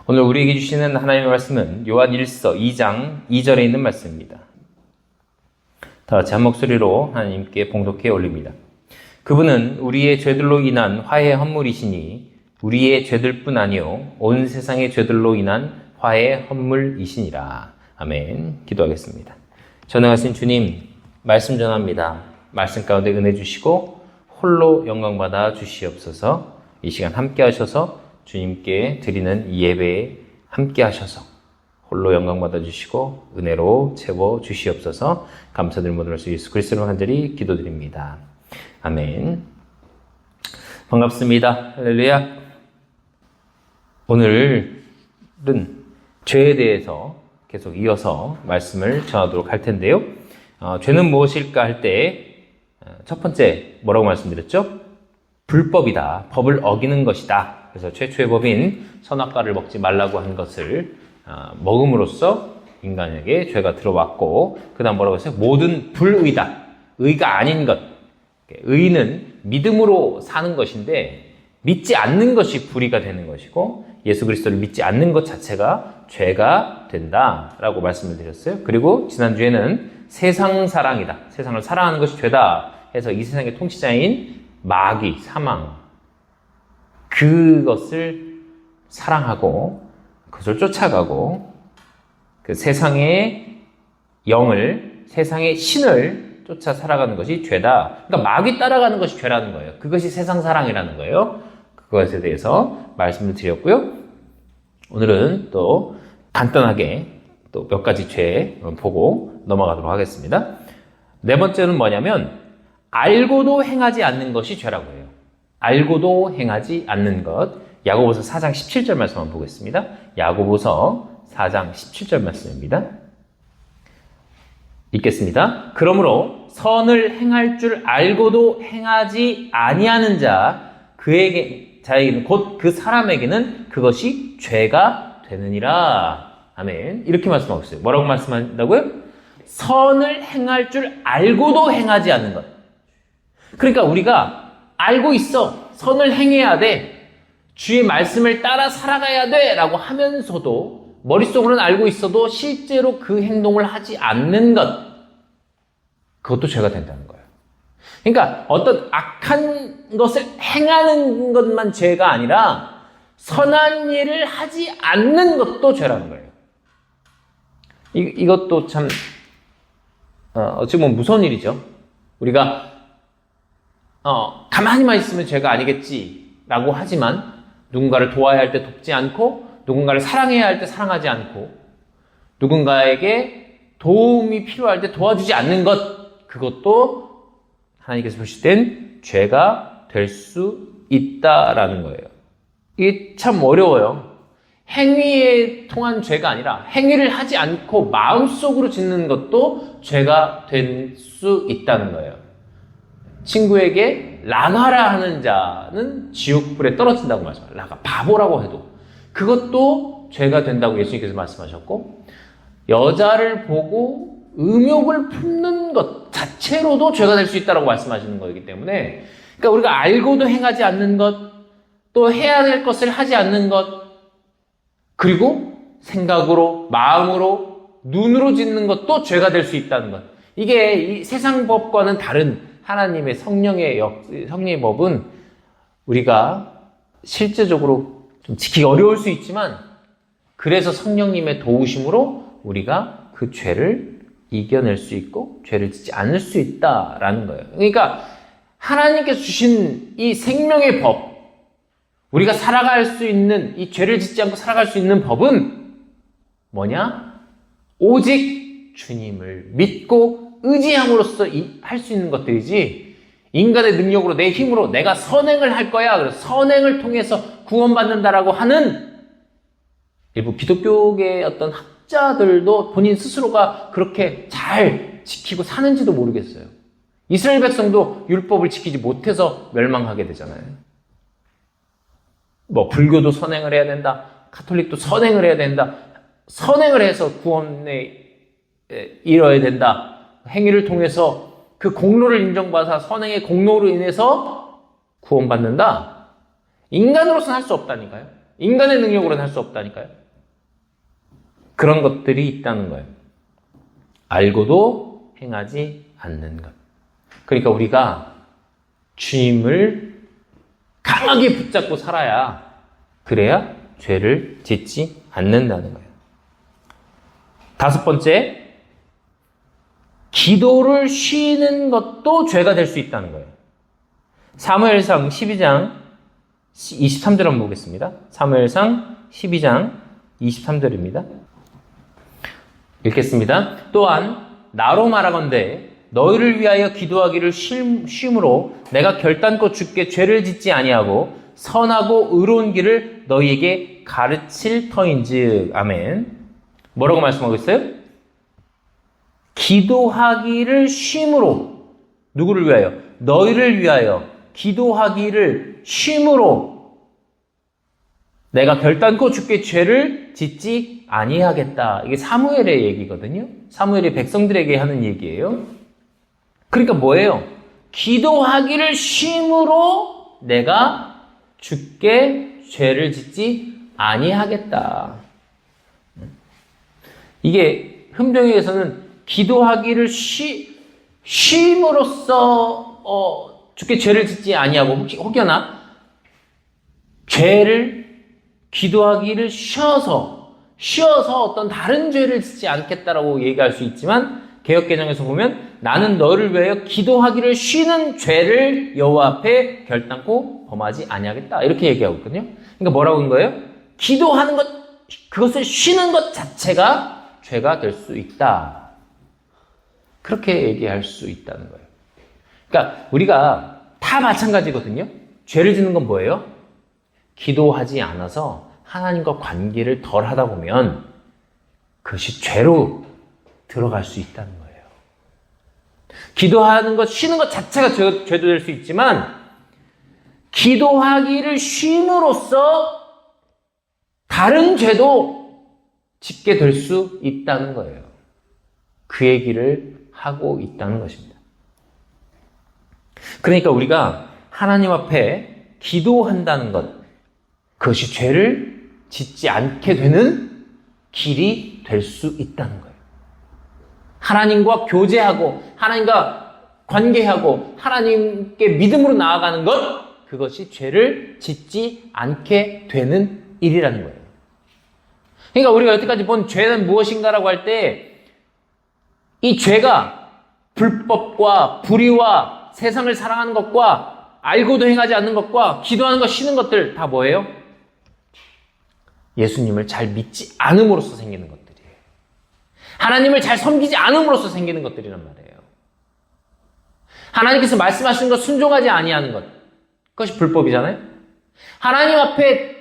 오늘 우리에게 주시는 하나님의 말씀은 요한 1서 2장 2절에 있는 말씀입니다. 다 같이 한 목소리로 하나님께 봉독해 올립니다. 그분은 우리의 죄들로 인한 화해 헌물이시니 우리의 죄들뿐 아니요 온 세상의 죄들로 인한 화해 헌물이시니라. 아멘. 기도하겠습니다. 전능하신 주님, 말씀 전합니다. 말씀 가운데 은혜 주시고 홀로 영광 받아 주시옵소서. 이 시간 함께 하셔서 주님께 드리는 이 예배에 함께 하셔서 홀로 영광 받아 주시고 은혜로 채워 주시옵소서. 감사드리는 모든 수 예수 그리스도로 간절히 기도드립니다. 아멘. 반갑습니다. 할렐루야. 오늘은 죄에 대해서 계속 이어서 말씀을 전하도록 할 텐데요. 죄는 무엇일까 할 때 첫 번째 뭐라고 말씀드렸죠? 불법이다. 법을 어기는 것이다. 그래서 최초의 법인 선악과를 먹지 말라고 한 것을 먹음으로써 인간에게 죄가 들어왔고, 그 다음 뭐라고 했어요? 모든 불의다. 의가 아닌 것. 의는 믿음으로 사는 것인데 믿지 않는 것이 불의가 되는 것이고, 예수 그리스도를 믿지 않는 것 자체가 죄가 된다라고 말씀을 드렸어요. 그리고 지난주에는 세상 사랑이다. 세상을 사랑하는 것이 죄다 해서 이 세상의 통치자인 마귀, 사망, 그것을 사랑하고 그것을 쫓아가고 그 세상의 영을, 세상의 신을 쫓아 살아가는 것이 죄다. 그러니까 마귀 따라가는 것이 죄라는 거예요. 그것이 세상 사랑이라는 거예요. 그것에 대해서 말씀을 드렸고요. 오늘은 또 간단하게 또 몇 가지 죄 보고 넘어가도록 하겠습니다. 네 번째는 뭐냐면 알고도 행하지 않는 것이 죄라고 해요. 알고도 행하지 않는 것. 야고보서 4장 17절 말씀 한번 보겠습니다. 야고보서 4장 17절 말씀입니다. 읽겠습니다. 그러므로 선을 행할 줄 알고도 행하지 아니하는 자에게는 곧 그 사람에게는 그것이 죄가 되느니라. 아멘. 이렇게 말씀하고 있어요. 뭐라고 말씀한다고요? 선을 행할 줄 알고도 행하지 않는 것. 그러니까 우리가 알고 있어. 선을 행해야 돼. 주의 말씀을 따라 살아가야 돼. 라고 하면서도 머릿속으로는 알고 있어도 실제로 그 행동을 하지 않는 것. 그것도 죄가 된다는 거예요. 그러니까 어떤 악한 것을 행하는 것만 죄가 아니라 선한 일을 하지 않는 것도 죄라는 거예요. 이것도 참 어찌 보면 무서운 일이죠. 우리가 가만히만 있으면 죄가 아니겠지라고 하지만 누군가를 도와야 할 때 돕지 않고 누군가를 사랑해야 할 때 사랑하지 않고 누군가에게 도움이 필요할 때 도와주지 않는 것, 그것도 하나님께서 보실 땐 죄가 될 수 있다라는 거예요. 이게 참 어려워요. 행위에 통한 죄가 아니라 행위를 하지 않고 마음속으로 짓는 것도 죄가 될 수 있다는 거예요. 친구에게 라가라 하는 자는 지옥불에 떨어진다고 말씀하셨어요. 라가 바보라고 해도 그것도 죄가 된다고 예수님께서 말씀하셨고, 여자를 보고 음욕을 품는 것 자체로도 죄가 될 수 있다고 말씀하시는 거이기 때문에, 그러니까 우리가 알고도 행하지 않는 것, 또 해야 될 것을 하지 않는 것, 그리고 생각으로, 마음으로, 눈으로 짓는 것도 죄가 될 수 있다는 것. 이게 이 세상 법과는 다른 하나님의 성령의 법은 우리가 실제적으로 좀 지키기 어려울 수 있지만, 그래서 성령님의 도우심으로 우리가 그 죄를 이겨낼 수 있고 죄를 짓지 않을 수 있다라는 거예요. 그러니까 하나님께서 주신 이 생명의 법, 우리가 살아갈 수 있는, 이 죄를 짓지 않고 살아갈 수 있는 법은 뭐냐? 오직 주님을 믿고 의지함으로써 할 수 있는 것들이지, 인간의 능력으로, 내 힘으로 내가 선행을 할 거야, 그래서 선행을 통해서 구원받는다라고 하는 일부 기독교계의 어떤 학자들도 본인 스스로가 그렇게 잘 지키고 사는지도 모르겠어요. 이스라엘 백성도 율법을 지키지 못해서 멸망하게 되잖아요. 불교도 선행을 해야 된다. 가톨릭도 선행을 해야 된다. 선행을 해서 구원에 이뤄야 된다. 행위를 통해서 그 공로를 인정받아 선행의 공로로 인해서 구원받는다. 인간으로서는 할 수 없다니까요. 인간의 능력으로는 할 수 없다니까요. 그런 것들이 있다는 거예요. 알고도 행하지 않는 것. 그러니까 우리가 주님을 강하게 붙잡고 살아야, 그래야 죄를 짓지 않는다는 거예요. 5번째, 기도를 쉬는 것도 죄가 될 수 있다는 거예요. 사무엘상 12장 23절 한번 보겠습니다. 사무엘상 12장 23절입니다. 읽겠습니다. 또한 나로 말하건대 너희를 위하여 기도하기를 쉼으로 내가 결단코 주께 죄를 짓지 아니하고 선하고 의로운 길을 너희에게 가르칠 터인즉. 아멘. 뭐라고 말씀하고 있어요? 기도하기를 쉼으로, 누구를 위하여? 너희를 위하여 기도하기를 쉼으로 내가 결단코 주께 죄를 짓지 아니하겠다. 이게 사무엘의 얘기거든요. 사무엘이 백성들에게 하는 얘기예요. 그러니까 뭐예요? 기도하기를 쉼으로 내가 주께 죄를 짓지 아니하겠다. 이게 흔병에서는 기도하기를 쉼으로써 주께 죄를 짓지 아니하고, 혹여나 죄를 기도하기를 쉬어서 어떤 다른 죄를 짓지 않겠다라고 얘기할 수 있지만, 개역개정에서 보면 나는 너를 위하여 기도하기를 쉬는 죄를 여호와 앞에 결단코 범하지 아니하겠다, 이렇게 얘기하고 있거든요. 그러니까 뭐라고 한 거예요? 기도하는 것, 그것을 쉬는 것 자체가 죄가 될 수 있다, 그렇게 얘기할 수 있다는 거예요. 그러니까 우리가 다 마찬가지거든요. 죄를 짓는 건 뭐예요? 기도하지 않아서 하나님과 관계를 덜 하다 보면 그것이 죄로 들어갈 수 있다는 거예요. 기도하는 것, 쉬는 것 자체가 죄도 될 수 있지만, 기도하기를 쉼으로써 다른 죄도 짓게 될 수 있다는 거예요. 그 얘기를 하고 있다는 것입니다. 그러니까 우리가 하나님 앞에 기도한다는 것, 그것이 죄를 짓지 않게 되는 길이 될 수 있다는 거예요. 하나님과 교제하고 하나님과 관계하고 하나님께 믿음으로 나아가는 것, 그것이 죄를 짓지 않게 되는 일이라는 거예요. 그러니까 우리가 여태까지 본 죄는 무엇인가라고 할 때, 이 죄가 불법과 불의와 세상을 사랑하는 것과 알고도 행하지 않는 것과 기도하는 것, 쉬는 것들 다 뭐예요? 예수님을 잘 믿지 않음으로써 생기는 것들이에요. 하나님을 잘 섬기지 않음으로써 생기는 것들이란 말이에요. 하나님께서 말씀하시는 것 순종하지 아니하는 것, 그것이 불법이잖아요. 하나님 앞에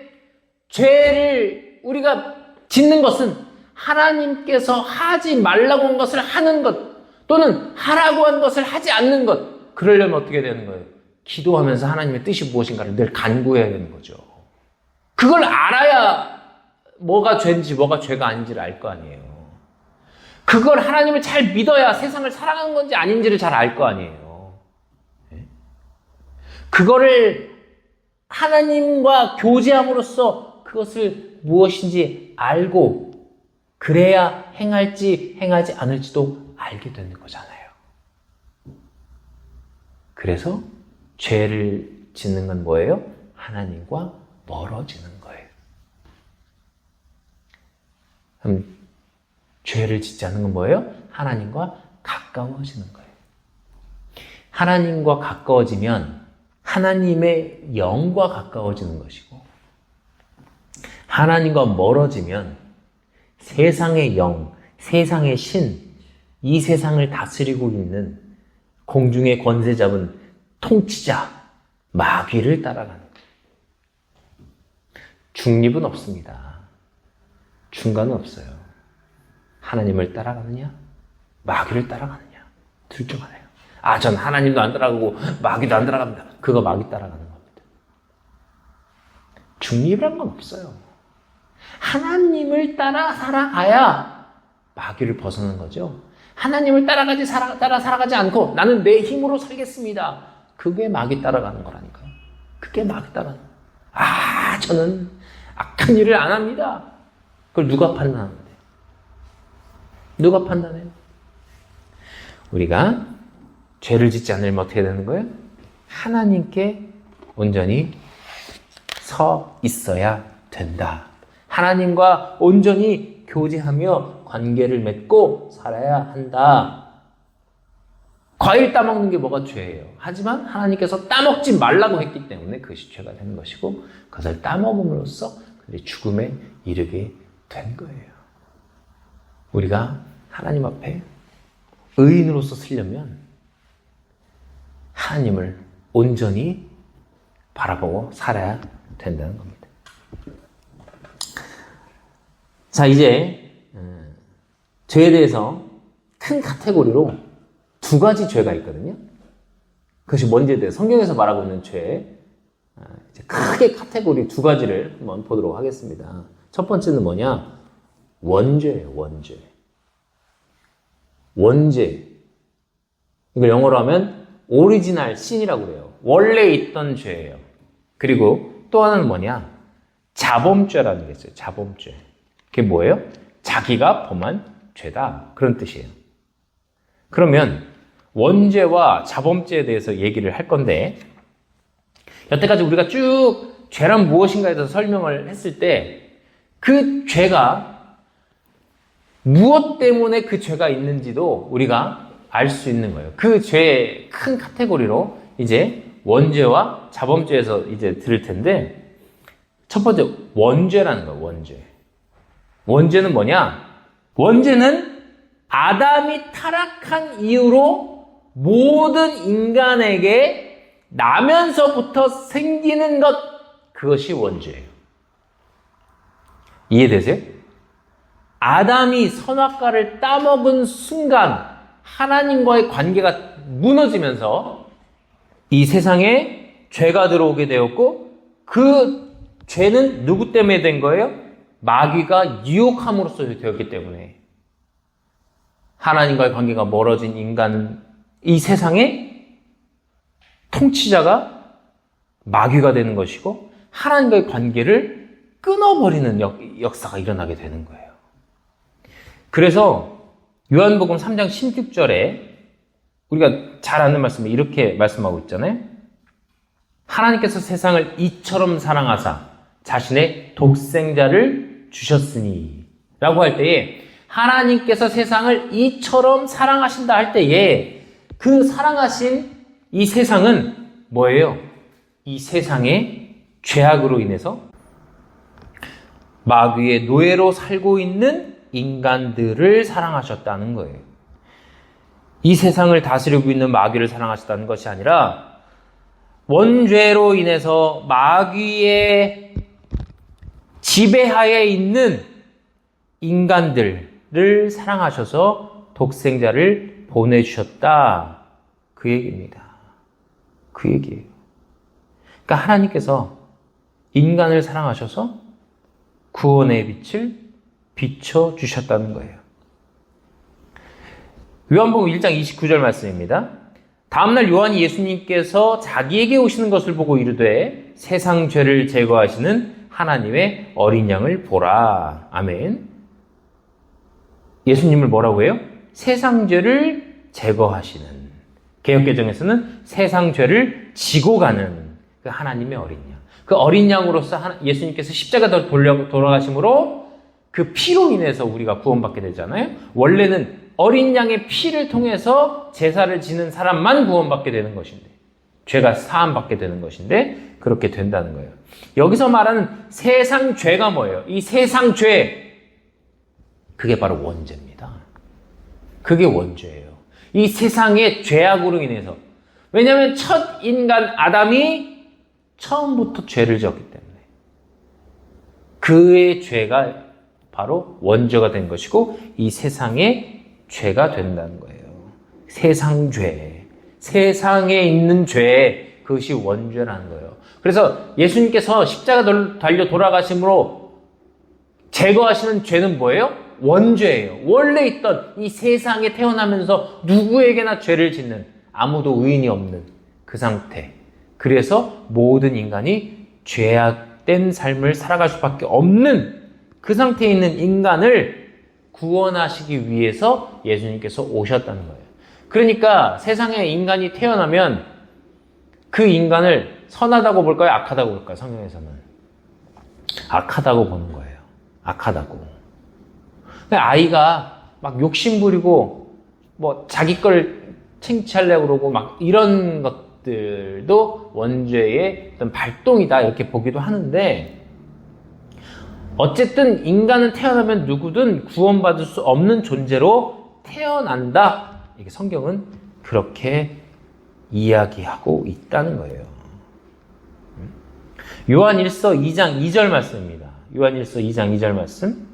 죄를 우리가 짓는 것은 하나님께서 하지 말라고 한 것을 하는 것, 또는 하라고 한 것을 하지 않는 것. 그러려면 어떻게 되는 거예요? 기도하면서 하나님의 뜻이 무엇인가를 늘 간구해야 되는 거죠. 그걸 알아야 뭐가 죄인지 뭐가 죄가 아닌지를 알 거 아니에요. 그걸 하나님을 잘 믿어야 세상을 사랑하는 건지 아닌지를 잘 알 거 아니에요. 그거를 하나님과 교제함으로써 그것을 무엇인지 알고, 그래야 행할지 행하지 않을지도 알게 되는 거잖아요. 그래서 죄를 짓는 건 뭐예요? 하나님과 멀어지는 거예요. 그럼 죄를 짓지 않는 건 뭐예요? 하나님과 가까워지는 거예요. 하나님과 가까워지면 하나님의 영과 가까워지는 것이고, 하나님과 멀어지면 세상의 영, 세상의 신, 이 세상을 다스리고 있는 공중의 권세 잡은 통치자, 마귀를 따라가는 거예요. 중립은 없습니다. 중간은 없어요. 하나님을 따라가느냐, 마귀를 따라가느냐, 둘 중 하나예요. 전 하나님도 안 따라가고 마귀도 안 따라갑니다. 그거 마귀 따라가는 겁니다. 중립이란 건 없어요. 하나님을 따라 살아가야 마귀를 벗어나는 거죠. 하나님을 따라 살아가지 않고 나는 내 힘으로 살겠습니다. 그게 마귀 따라가는 거라니까요. 그게 마귀 따라가는 거예요. 저는 악한 일을 안 합니다. 그걸 누가 판단하는데? 누가 판단해요? 우리가 죄를 짓지 않으면 어떻게 되는 거예요? 하나님께 온전히 서 있어야 된다. 하나님과 온전히 교제하며 관계를 맺고 살아야 한다. 과일 따먹는 게 뭐가 죄예요? 하지만 하나님께서 따먹지 말라고 했기 때문에 그것이 죄가 되는 것이고 그것을 따먹음으로써 그들이 죽음에 이르게 된 거예요. 우리가 하나님 앞에 의인으로서 서려면 하나님을 온전히 바라보고 살아야 된다는 겁니다. 자, 이제 죄에 대해서 큰 카테고리로 두 가지 죄가 있거든요. 그것이 뭔지에 대해 성경에서 말하고 있는 죄, 크게 카테고리 두 가지를 한번 보도록 하겠습니다. 첫 번째는 뭐냐? 원죄예요, 원죄. 원죄. 이걸 영어로 하면 오리지널 신이라고 그래요. 원래 있던 죄예요. 그리고 또 하나는 뭐냐? 자범죄라는 게 있어요. 자범죄. 그게 뭐예요? 자기가 범한 죄다. 그런 뜻이에요. 그러면 원죄와 자범죄에 대해서 얘기를 할 건데 여태까지 우리가 쭉 죄란 무엇인가에 대해서 설명을 했을 때 그 죄가 무엇 때문에 그 죄가 있는지도 우리가 알 수 있는 거예요. 그 죄의 큰 카테고리로 이제 원죄와 자범죄에서 이제 들을 텐데 첫 번째 원죄라는 거예요. 원죄. 원죄는 뭐냐? 원죄는 아담이 타락한 이후로 모든 인간에게 나면서부터 생기는 것, 그것이 원죄예요. 이해되세요? 아담이 선악과를 따먹은 순간 하나님과의 관계가 무너지면서 이 세상에 죄가 들어오게 되었고 그 죄는 누구 때문에 된 거예요? 마귀가 유혹함으로써 되었기 때문에 하나님과의 관계가 멀어진 인간은 이 세상의 통치자가 마귀가 되는 것이고 하나님과의 관계를 끊어버리는 역사가 일어나게 되는 거예요. 그래서 요한복음 3장 16절에 우리가 잘 아는 말씀을 이렇게 말씀하고 있잖아요. 하나님께서 세상을 이처럼 사랑하사 자신의 독생자를 주셨으니 라고 할 때에 하나님께서 세상을 이처럼 사랑하신다 할 때에 그 사랑하신 이 세상은 뭐예요? 이 세상의 죄악으로 인해서 마귀의 노예로 살고 있는 인간들을 사랑하셨다는 거예요. 이 세상을 다스리고 있는 마귀를 사랑하셨다는 것이 아니라 원죄로 인해서 마귀의 지배하에 있는 인간들을 사랑하셔서 독생자를 보내주셨다. 그 얘기입니다. 그 얘기예요. 그러니까 하나님께서 인간을 사랑하셔서 구원의 빛을 비춰주셨다는 거예요. 요한복음 1장 29절 말씀입니다. 다음날 요한이 예수님께서 자기에게 오시는 것을 보고 이르되 세상 죄를 제거하시는 하나님의 어린 양을 보라. 아멘. 예수님을 뭐라고 해요? 세상 죄를 제거하시는. 개역개정에서는 세상 죄를 지고 가는 그 하나님의 어린 양. 그 어린 양으로서 예수님께서 십자가 돌아가심으로 그 피로 인해서 우리가 구원받게 되잖아요. 원래는 어린 양의 피를 통해서 제사를 지는 사람만 구원받게 되는 것인데 죄가 사함받게 되는 것인데 그렇게 된다는 거예요. 여기서 말하는 세상 죄가 뭐예요? 이 세상 죄, 그게 바로 원죄입니다. 그게 원죄예요. 이 세상의 죄악으로 인해서. 왜냐하면 첫 인간 아담이 처음부터 죄를 지었기 때문에 그의 죄가 바로 원죄가 된 것이고 이 세상의 죄가 된다는 거예요. 세상 죄, 세상에 있는 죄, 그것이 원죄라는 거예요. 그래서 예수님께서 십자가 달려 돌아가심으로 제거하시는 죄는 뭐예요? 원죄예요. 원래 있던 이 세상에 태어나면서 누구에게나 죄를 짓는 아무도 의인이 없는 그 상태. 그래서 모든 인간이 죄악 죄악된 삶을 살아갈 수밖에 없는 그 상태에 있는 인간을 구원하시기 위해서 예수님께서 오셨다는 거예요. 그러니까 세상에 인간이 태어나면 그 인간을 선하다고 볼까요? 악하다고 볼까요? 성경에서는 악하다고 보는 거예요. 악하다고. 아이가 막 욕심 부리고 뭐 자기 걸 쟁취하려고 그러고 막 이런 것들도 원죄의 어떤 발동이다 이렇게 보기도 하는데, 어쨌든 인간은 태어나면 누구든 구원받을 수 없는 존재로 태어난다. 이게 성경은 그렇게 이야기하고 있다는 거예요. 요한일서 2장 2절 말씀입니다. 요한일서 2장 2절 말씀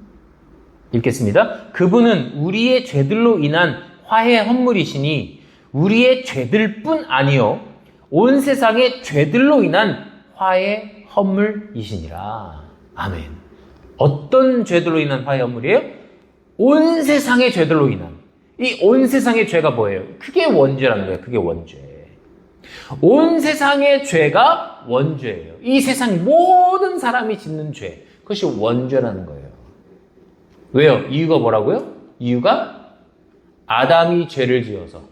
읽겠습니다. 그분은 우리의 죄들로 인한 화해 헌물이시니 우리의 죄들뿐 아니요 온 세상의 죄들로 인한 화해 헌물이시니라. 아멘. 어떤 죄들로 인한 화해 헌물이에요? 온 세상의 죄들로 인한. 이 온 세상의 죄가 뭐예요? 그게 원죄라는 거예요. 그게 원죄. 온 세상의 죄가 원죄예요. 이 세상 모든 사람이 짓는 죄, 그것이 원죄라는 거예요. 왜요? 이유가 뭐라고요? 이유가 아담이 죄를 지어서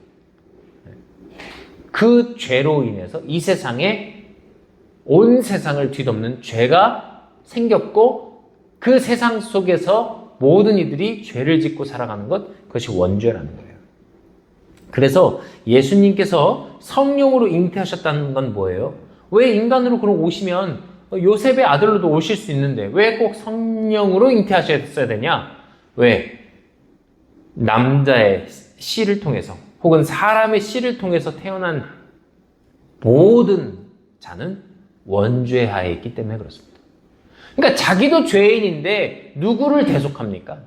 그 죄로 인해서 이 세상에 온 세상을 뒤덮는 죄가 생겼고, 그 세상 속에서 모든 이들이 죄를 짓고 살아가는 것, 그것이 원죄라는 거예요. 그래서 예수님께서 성령으로 잉태하셨다는 건 뭐예요? 왜 인간으로 그럼 오시면 요셉의 아들로도 오실 수 있는데 왜 꼭 성령으로 잉태하셨어야 되냐? 왜? 남자의 씨를 통해서 혹은 사람의 씨를 통해서 태어난 모든 자는 원죄하에 있기 때문에 그렇습니다. 그러니까 자기도 죄인인데 누구를 대속합니까?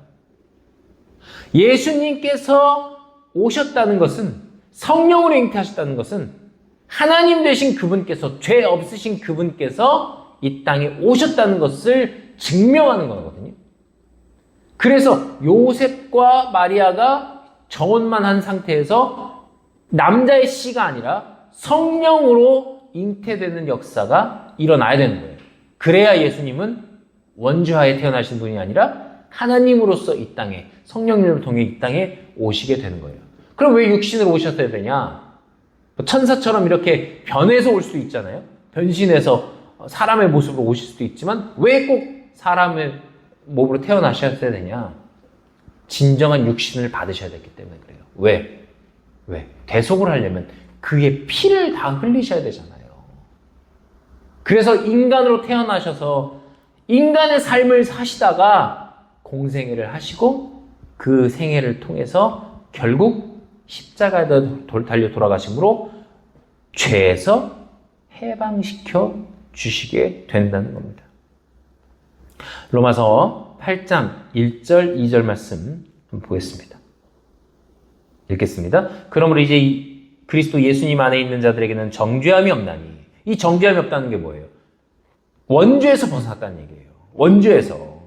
예수님께서 오셨다는 것은, 성령으로 잉태하셨다는 것은 하나님 되신 그분께서, 죄 없으신 그분께서 이 땅에 오셨다는 것을 증명하는 거거든요. 그래서 요셉과 마리아가 정혼만 한 상태에서 남자의 씨가 아니라 성령으로 잉태되는 역사가 일어나야 되는 거예요. 그래야 예수님은 원죄하에 태어나신 분이 아니라 하나님으로서 이 땅에, 성령님을 통해 이 땅에 오시게 되는 거예요. 그럼 왜 육신으로 오셨어야 되냐? 천사처럼 이렇게 변해서 올 수도 있잖아요. 변신해서 사람의 모습으로 오실 수도 있지만 왜 꼭 사람의 몸으로 태어나셔야 되냐? 진정한 육신을 받으셔야 됐기 때문에 그래요. 왜? 대속을 하려면 그의 피를 다 흘리셔야 되잖아요. 그래서 인간으로 태어나셔서 인간의 삶을 사시다가 공생애를 하시고 그 생애를 통해서 결국 십자가에 달려 돌아가심으로 죄에서 해방시켜 주시게 된다는 겁니다. 로마서 8장 1절 2절 말씀 한번 보겠습니다. 읽겠습니다. 그러므로 이제 그리스도 예수님 안에 있는 자들에게는 정죄함이 없나니. 이 정죄함이 없다는 게 뭐예요? 원죄에서 벗어났다는 얘기예요. 원죄에서.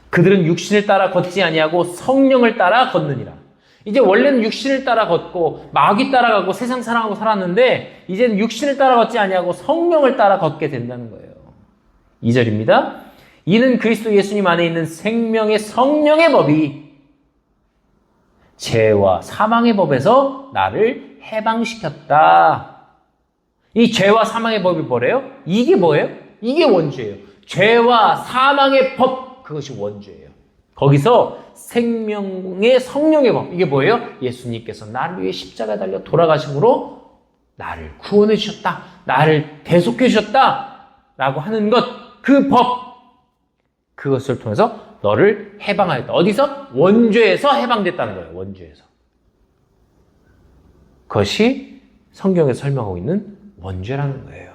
그들은 육신을 따라 걷지 아니하고 성령을 따라 걷느니라. 이제 원래는 육신을 따라 걷고 마귀 따라가고 세상 사랑하고 살았는데 이제는 육신을 따라 걷지 아니하고 성령을 따라 걷게 된다는 거예요. 2절입니다. 이는 그리스도 예수님 안에 있는 생명의 성령의 법이 죄와 사망의 법에서 나를 해방시켰다. 이 죄와 사망의 법이 뭐래요? 이게 뭐예요? 이게 원죄예요. 죄와 사망의 법, 그것이 원죄예요. 거기서 생명의 성령의 법, 이게 뭐예요? 예수님께서 나를 위해 십자가에 달려 돌아가심으로 나를 구원해 주셨다. 나를 대속해 주셨다. 라고 하는 것, 그 법, 그것을 통해서 너를 해방하였다. 어디서? 원죄에서 해방됐다는 거예요. 원죄에서. 그것이 성경에서 설명하고 있는 원죄라는 거예요.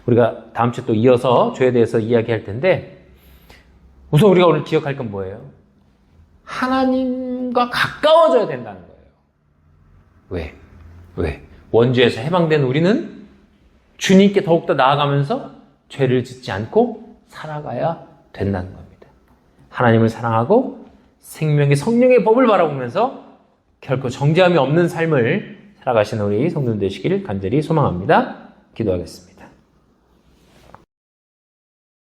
우리가 다음 주에 또 이어서 죄에 대해서 이야기할 텐데, 우선 우리가 오늘 기억할 건 뭐예요? 하나님과 가까워져야 된다는 거예요. 왜? 원죄에서 해방된 우리는 주님께 더욱더 나아가면서 죄를 짓지 않고 살아가야 된다는 겁니다. 하나님을 사랑하고 생명의 성령의 법을 바라보면서 결코 정죄함이 없는 삶을 살아가시는 우리 성도들 되시기를 간절히 소망합니다. 기도하겠습니다.